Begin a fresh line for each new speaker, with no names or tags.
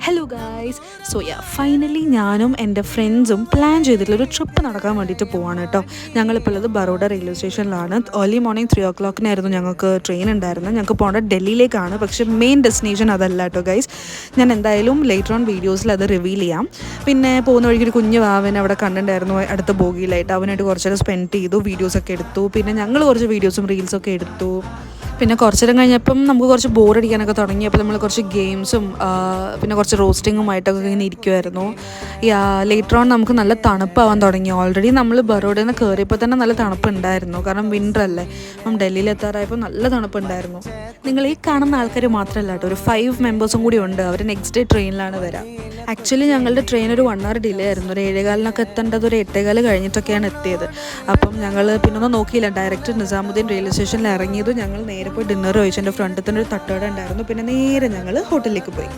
Hello guys. Finally ഞാനും എൻ്റെ ഫ്രണ്ട്സും പ്ലാൻ ചെയ്തിട്ടുള്ള ഒരു ട്രിപ്പ് നടക്കാൻ വേണ്ടിയിട്ട് പോവാണ് കേട്ടോ. ഞങ്ങളിപ്പോൾ ഉള്ളത് ബറോഡ റെയിൽവേ സ്റ്റേഷനിലാണ്. ഏർലി മോർണിംഗ് 3 o'clock ഞങ്ങൾക്ക് ട്രെയിൻ ഉണ്ടായിരുന്നത്. ഞങ്ങൾക്ക് പോകേണ്ട ഡൽഹിയിലേക്കാണ്, പക്ഷേ മെയിൻ ഡെസ്റ്റിനേഷൻ അതല്ല കേട്ടോ ഗൈസ്. ഞാൻ എന്തായാലും ലേറ്റർ ഓൺ വീഡിയോസിൽ അത് റിവീൽ ചെയ്യാം. പിന്നെ പോകുന്ന വഴിക്ക് ഒരു കുഞ്ഞ് വാവനെ അവിടെ കണ്ടിട്ടുണ്ടായിരുന്നു അടുത്ത ബോഗിയിലായിട്ട്. അവനായിട്ട് കുറച്ചേരം സ്പെൻഡ് ചെയ്തു, വീഡിയോസൊക്കെ എടുത്തു. പിന്നെ ഞങ്ങൾ കുറച്ച് വീഡിയോസും റീൽസൊക്കെ എടുത്തു. പിന്നെ കുറച്ച് നേരം കഴിഞ്ഞപ്പം നമുക്ക് കുറച്ച് ബോറടിക്കാനൊക്കെ തുടങ്ങിയപ്പോൾ നമ്മൾ കുറച്ച് ഗെയിംസും പിന്നെ കുറച്ച് റോസ്റ്റിങ്ങുമായിട്ടൊക്കെ ഇങ്ങനെ ഇരിക്കുമായിരുന്നു. ലേറ്റർ ഓൺ നമുക്ക് നല്ല തണുപ്പാവാൻ തുടങ്ങി. ഓൾറെഡി നമ്മൾ ബറോഡയിൽ നിന്ന് കയറിയപ്പോൾ തന്നെ നല്ല തണുപ്പുണ്ടായിരുന്നു, കാരണം വിൻ്റർ അല്ലേ. അപ്പം ഡൽഹിയിൽ എത്താറായപ്പോൾ നല്ല തണുപ്പുണ്ടായിരുന്നു. നിങ്ങൾ ഈ കാണുന്ന ആൾക്കാർ മാത്രമല്ല കേട്ടോ, ഒരു 5 മെമ്പേഴ്സും കൂടി ഉണ്ട്. അവർ നെക്സ്റ്റ് ഡേ ട്രെയിനിലാണ് വരിക. ആക്ച്വലി ഞങ്ങളുടെ ട്രെയിൻ ഒരു 1 hour ഡിലേ ആയിരുന്നു. ഒരു 7:15 എത്തേണ്ടത് ഒരു 8:15 കഴിഞ്ഞിട്ടൊക്കെയാണ് എത്തിയത്. അപ്പം ഞങ്ങൾ പിന്നെ ഒന്നും നോക്കിയില്ല, ഡയറക്റ്റ് നിസാമുദ്ദീൻ റെയിൽവേ സ്റ്റേഷനിൽ ഇറങ്ങിയത്. ഞങ്ങൾ നേരെ പോയി ഡിന്നർ കഴിച്ചു. എൻ്റെ ഫ്രണ്ടിൽ തന്നെ ഒരു തട്ടുകട ഉണ്ടായിരുന്നു. പിന്നെ നേരെ ഞങ്ങൾ ഹോട്ടലിലേക്ക് പോയി.